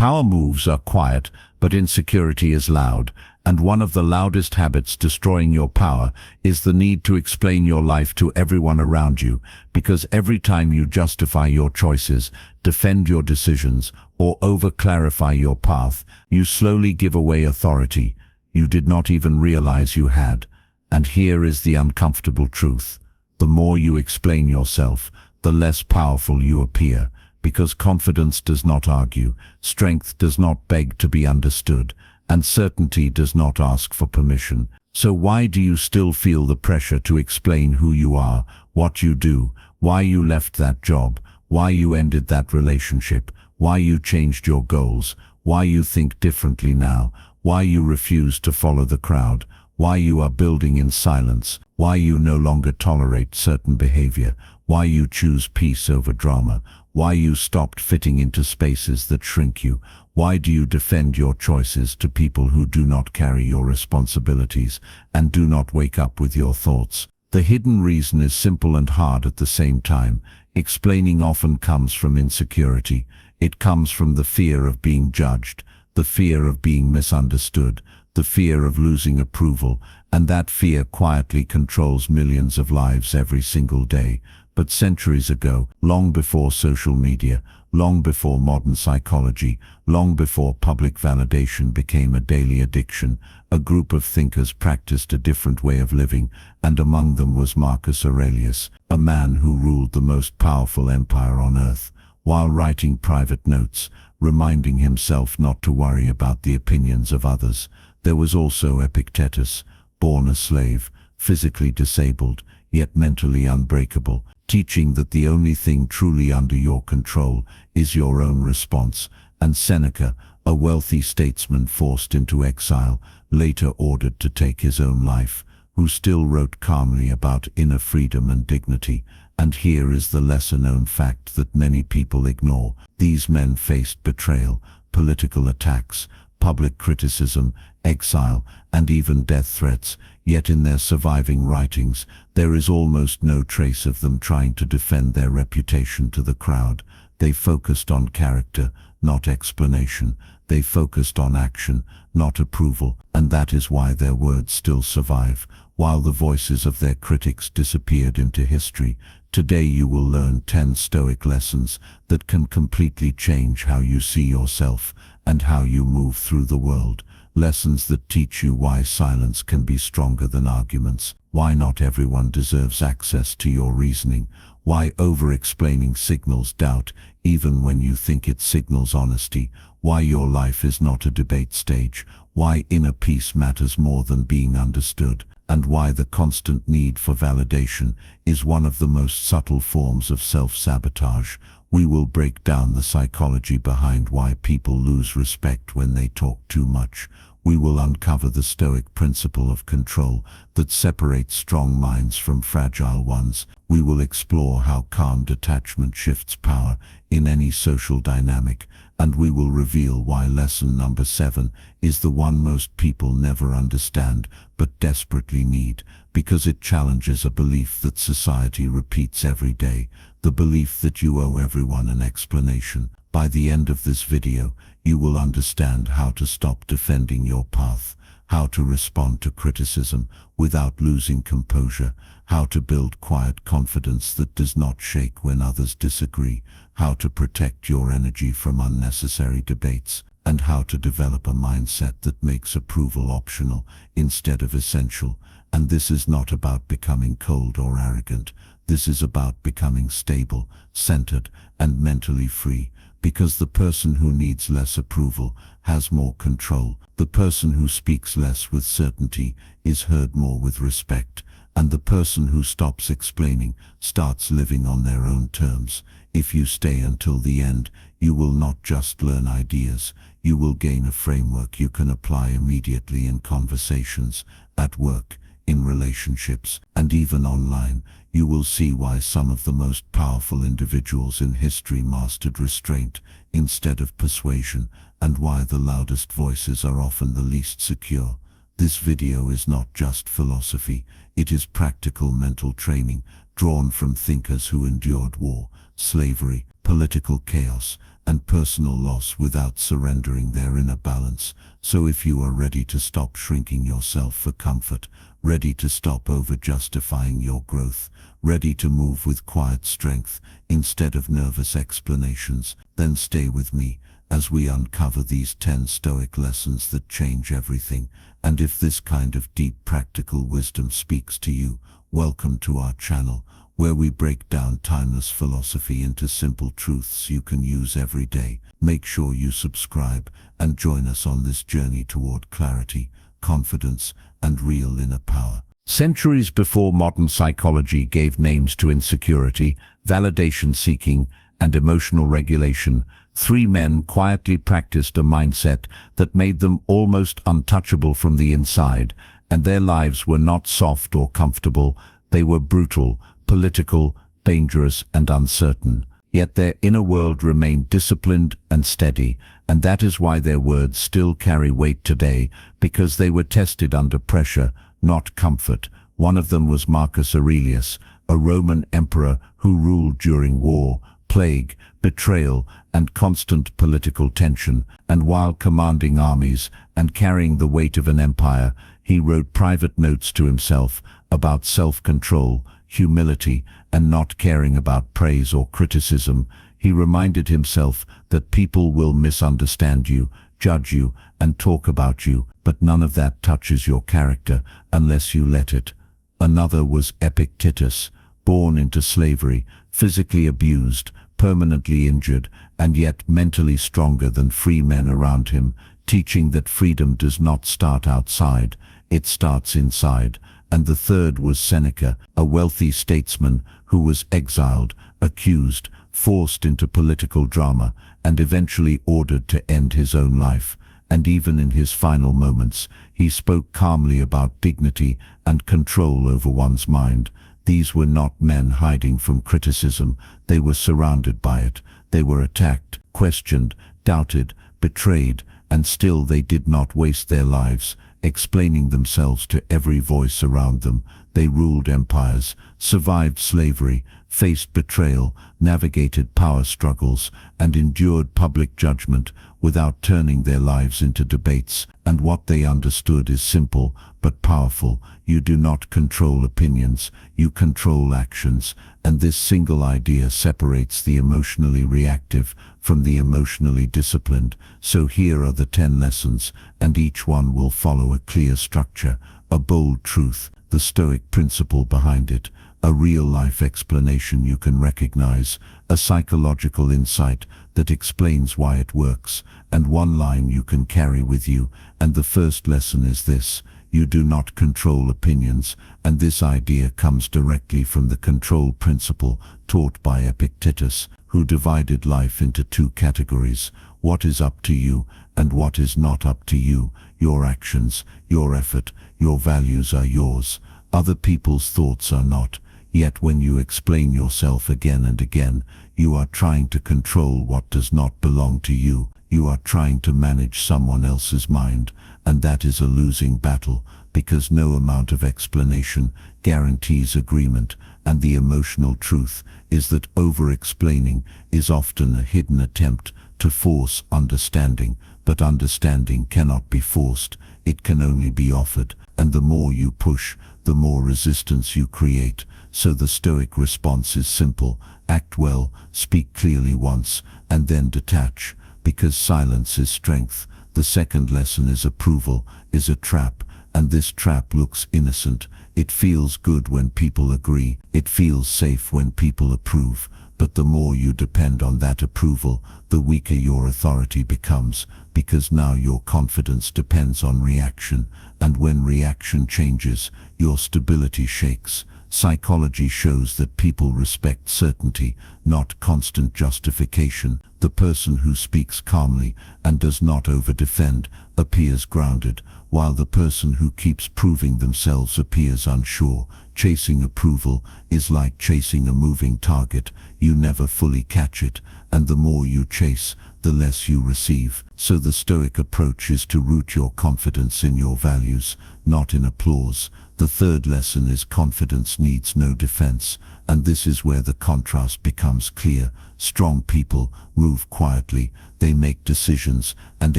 Power moves are quiet, but insecurity is loud, and one of the loudest habits destroying your power is the need to explain your life to everyone around you, because every time you justify your choices, defend your decisions, or over-clarify your path, you slowly give away authority you did not even realize you had. And here is the uncomfortable truth. The more you explain yourself, the less powerful you appear, because confidence does not argue, strength does not beg to be understood, and certainty does not ask for permission. So why do you still feel the pressure to explain who you are, what you do, why you left that job, why you ended that relationship, why you changed your goals, why you think differently now, why you refuse to follow the crowd, why you are building in silence, why you no longer tolerate certain behavior, why you choose peace over drama, why you stopped fitting into spaces that shrink you, why do you defend your choices to people who do not carry your responsibilities and do not wake up with your thoughts? The hidden reason is simple and hard at the same time. Explaining often comes from insecurity. It comes from the fear of being judged, the fear of being misunderstood, the fear of losing approval, and that fear quietly controls millions of lives every single day. But centuries ago, long before social media, long before modern psychology, long before public validation became a daily addiction, a group of thinkers practiced a different way of living, and among them was Marcus Aurelius, a man who ruled the most powerful empire on earth, while writing private notes, reminding himself not to worry about the opinions of others. There was also Epictetus, born a slave, physically disabled, yet mentally unbreakable, teaching that the only thing truly under your control is your own response. And Seneca, a wealthy statesman forced into exile, later ordered to take his own life, who still wrote calmly about inner freedom and dignity. And here is the lesser-known fact that many people ignore. These men faced betrayal, political attacks, public criticism, exile, and even death threats, yet in their surviving writings, there is almost no trace of them trying to defend their reputation to the crowd. They focused on character, not explanation. They focused on action, not approval, and that is why their words still survive, while the voices of their critics disappeared into history. Today you will learn 10 Stoic lessons that can completely change how you see yourself and how you move through the world. Lessons that teach you why silence can be stronger than arguments, why not everyone deserves access to your reasoning, why over-explaining signals doubt even when you think it signals honesty, why your life is not a debate stage, why inner peace matters more than being understood, and why the constant need for validation is one of the most subtle forms of self-sabotage. We will break down the psychology behind why people lose respect when they talk too much. We will uncover the Stoic principle of control that separates strong minds from fragile ones. We will explore how calm detachment shifts power in any social dynamic, and we will reveal why lesson number 7 is the one most people never understand but desperately need, because it challenges a belief that society repeats every day, the belief that you owe everyone an explanation. By the end of this video, you will understand how to stop defending your path, how to respond to criticism without losing composure, how to build quiet confidence that does not shake when others disagree, how to protect your energy from unnecessary debates, and how to develop a mindset that makes approval optional instead of essential. And this is not about becoming cold or arrogant. This is about becoming stable, centered, and mentally free. Because the person who needs less approval has more control. The person who speaks less with certainty is heard more with respect. And the person who stops explaining starts living on their own terms. If you stay until the end, you will not just learn ideas, you will gain a framework you can apply immediately in conversations, at work, in relationships, and even online. You will see why some of the most powerful individuals in history mastered restraint instead of persuasion, and why the loudest voices are often the least secure. This video is not just philosophy, it is practical mental training drawn from thinkers who endured war, slavery, political chaos, and personal loss without surrendering their inner balance. So if you are ready to stop shrinking yourself for comfort, ready to stop over-justifying your growth, ready to move with quiet strength instead of nervous explanations, then stay with me as we uncover these 10 Stoic lessons that change everything. And if this kind of deep practical wisdom speaks to you, welcome to our channel, where we break down timeless philosophy into simple truths you can use every day. Make sure you subscribe and join us on this journey toward clarity, confidence, and real inner power. Centuries before modern psychology gave names to insecurity, validation seeking, and emotional regulation, 3 men quietly practiced a mindset that made them almost untouchable from the inside, and their lives were not soft or comfortable. They were brutal, political, dangerous, and uncertain. Yet their inner world remained disciplined and steady, and that is why their words still carry weight today, because they were tested under pressure, not comfort. One of them was Marcus Aurelius, a Roman emperor who ruled during war, plague, betrayal, and constant political tension. And while commanding armies and carrying the weight of an empire, he wrote private notes to himself about self-control, humility, and not caring about praise or criticism. He reminded himself that people will misunderstand you, judge you, and talk about you, but none of that touches your character unless you let it. Another was Epictetus, born into slavery, physically abused, permanently injured, and yet mentally stronger than free men around him, teaching that freedom does not start outside, it starts inside. And the third was Seneca, a wealthy statesman who was exiled, accused, forced into political drama, and eventually ordered to end his own life. And even in his final moments, he spoke calmly about dignity and control over one's mind. These were not men hiding from criticism, they were surrounded by it. They were attacked, questioned, doubted, betrayed, and still they did not waste their lives explaining themselves to every voice around them. They ruled empires, survived slavery, faced betrayal, navigated power struggles, and endured public judgment without turning their lives into debates. And what they understood is simple but powerful. You do not control opinions, you control actions. And this single idea separates the emotionally reactive from the emotionally disciplined. So here are the 10 lessons, and each one will follow a clear structure, a bold truth, the Stoic principle behind it, a real-life explanation you can recognize, a psychological insight that explains why it works, and one line you can carry with you. And the first lesson is this: you do not control opinions, and this idea comes directly from the control principle taught by Epictetus, who divided life into 2 categories: what is up to you and what is not up to you. Your actions, your effort, your values are yours. Other people's thoughts are not. Yet when you explain yourself again and again, you are trying to control what does not belong to you. You are trying to manage someone else's mind, and that is a losing battle, because no amount of explanation guarantees agreement. And the emotional truth is that over-explaining is often a hidden attempt to force understanding, but understanding cannot be forced, it can only be offered. And the more you push, the more resistance you create. So the Stoic response is simple: act well, speak clearly once, and then detach, because silence is strength. The second lesson is approval is a trap, and this trap looks innocent. It feels good when people agree, it feels safe when people approve, but the more you depend on that approval, the weaker your authority becomes, because now your confidence depends on reaction, and when reaction changes, your stability shakes. Psychology shows that people respect certainty, not constant justification. The person who speaks calmly and does not over-defend appears grounded, while the person who keeps proving themselves appears unsure. Chasing approval is like chasing a moving target. You never fully catch it, and the more you chase, the less you receive. So the Stoic approach is to root your confidence in your values, not in applause. The third lesson is confidence needs no defense, and this is where the contrast becomes clear. Strong people move quietly, they make decisions and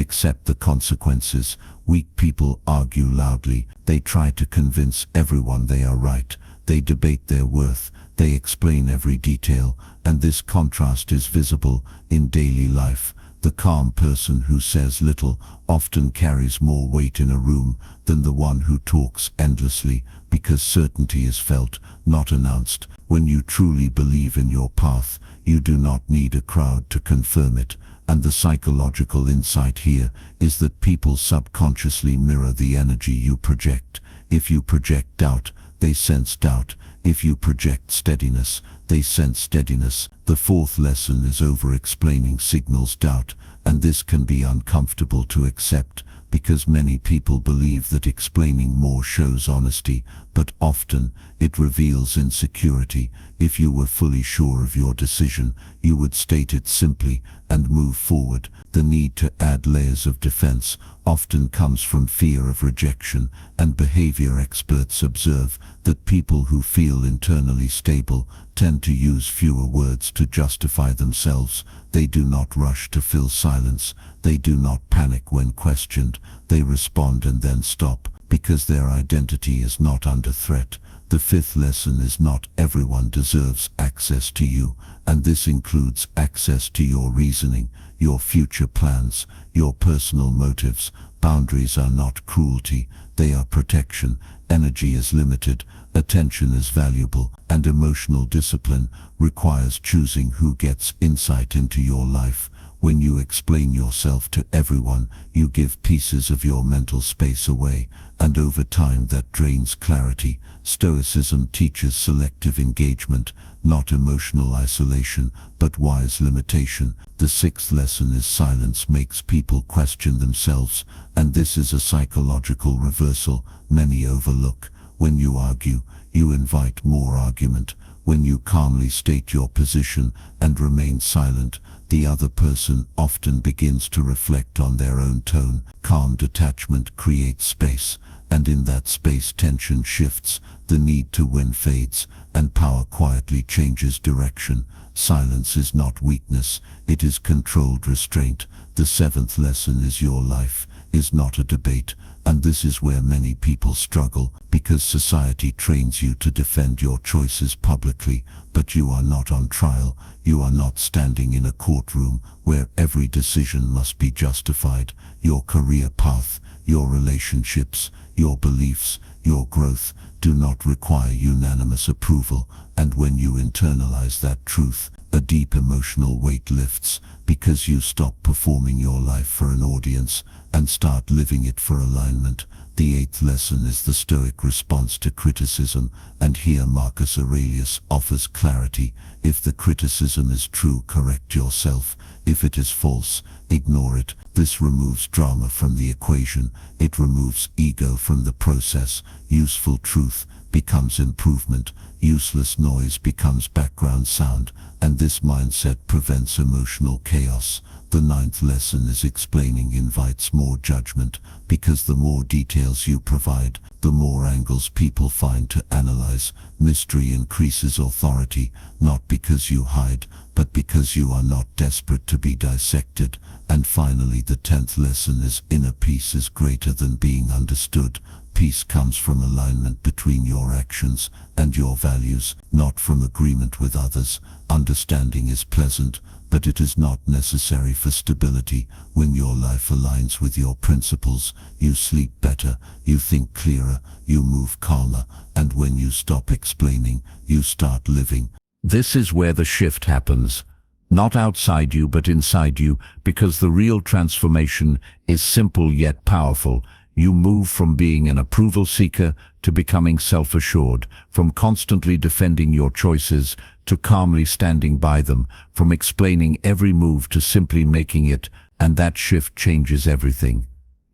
accept the consequences. Weak people argue loudly, they try to convince everyone they are right. They debate their worth, they explain every detail, and this contrast is visible in daily life. The calm person who says little often carries more weight in a room than the one who talks endlessly, because certainty is felt, not announced. When you truly believe in your path, you do not need a crowd to confirm it. And the psychological insight here is that people subconsciously mirror the energy you project. If you project doubt, they sense doubt. If you project steadiness, they sense steadiness. The fourth lesson is over-explaining signals doubt, and this can be uncomfortable to accept because many people believe that explaining more shows honesty, but often it reveals insecurity. If you were fully sure of your decision, you would state it simply and move forward. The need to add layers of defense often comes from fear of rejection, and behavior experts observe that people who feel internally stable tend to use fewer words to justify themselves. They do not rush to fill silence. They do not panic when questioned. They respond and then stop, because their identity is not under threat. The fifth lesson is not everyone deserves access to you, and this includes access to your reasoning, your future plans, your personal motives. Boundaries are not cruelty, they are protection. Energy is limited, attention is valuable, and emotional discipline requires choosing who gets insight into your life. When you explain yourself to everyone, you give pieces of your mental space away, and over time that drains clarity. Stoicism teaches selective engagement, not emotional isolation, but wise limitation. The sixth lesson is silence makes people question themselves, and this is a psychological reversal many overlook. When you argue, you invite more argument. When you calmly state your position and remain silent, the other person often begins to reflect on their own tone. Calm detachment creates space, and in that space tension shifts, the need to win fades, and power quietly changes direction. Silence is not weakness, it is controlled restraint. The seventh lesson is your life is not a debate, and this is where many people struggle, because society trains you to defend your choices publicly, but you are not on trial. You are not standing in a courtroom where every decision must be justified. Your career path, your relationships, your beliefs, your growth do not require unanimous approval, and when you internalize that truth, a deep emotional weight lifts, because you stop performing your life for an audience and start living it for alignment. The eighth lesson is the Stoic response to criticism, and here Marcus Aurelius offers clarity. If the criticism is true, correct yourself. If it is false, ignore it. This removes drama from the equation. It removes ego from the process. Useful truth becomes improvement. Useless noise becomes background sound, and this mindset prevents emotional chaos. The ninth lesson is explaining invites more judgment, because the more details you provide, the more angles people find to analyze. Mystery increases authority, not because you hide, but because you are not desperate to be dissected. And finally, the 10th lesson is inner peace is greater than being understood. Peace comes from alignment between your actions and your values, not from agreement with others. Understanding is pleasant, but it is not necessary for stability. When your life aligns with your principles, you sleep better, you think clearer, you move calmer, and when you stop explaining, you start living. This is where the shift happens. Not outside you, but inside you, because the real transformation is simple yet powerful. You move from being an approval seeker to becoming self-assured, from constantly defending your choices to calmly standing by them, from explaining every move to simply making it, and that shift changes everything.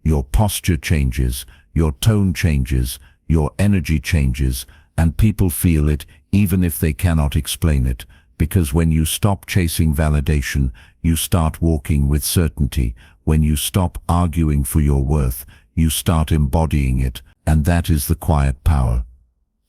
Your posture changes, your tone changes, your energy changes, and people feel it even if they cannot explain it, because when you stop chasing validation, you start walking with certainty. When you stop arguing for your worth, you start embodying it, and that is the quiet power.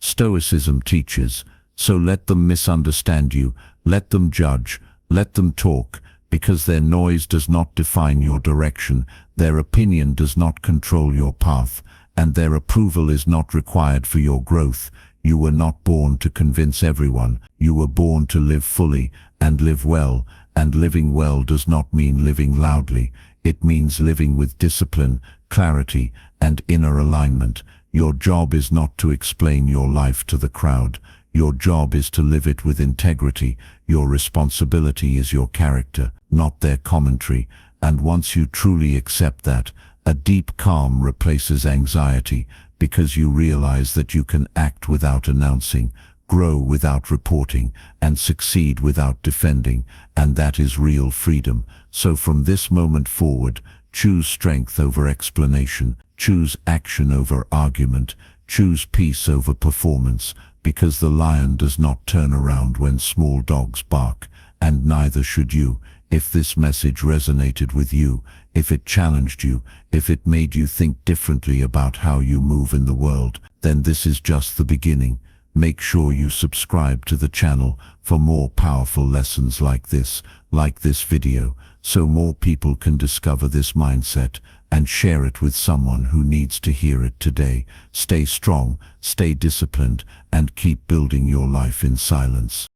Stoicism teaches, so let them misunderstand you, let them judge, let them talk, because their noise does not define your direction, their opinion does not control your path, and their approval is not required for your growth. You were not born to convince everyone, you were born to live fully and live well, and living well does not mean living loudly, it means living with discipline, clarity, and inner alignment. Your job is not to explain your life to the crowd. Your job is to live it with integrity. Your responsibility is your character, not their commentary. And once you truly accept that, a deep calm replaces anxiety, because you realize that you can act without announcing, grow without reporting, and succeed without defending, and that is real freedom. So from this moment forward, choose strength over explanation, choose action over argument, choose peace over performance, because the lion does not turn around when small dogs bark, and neither should you. If this message resonated with you, if it challenged you, if it made you think differently about how you move in the world, then this is just the beginning. Make sure you subscribe to the channel for more powerful lessons like this video, so more people can discover this mindset, and share it with someone who needs to hear it today. Stay strong, stay disciplined, and keep building your life in silence.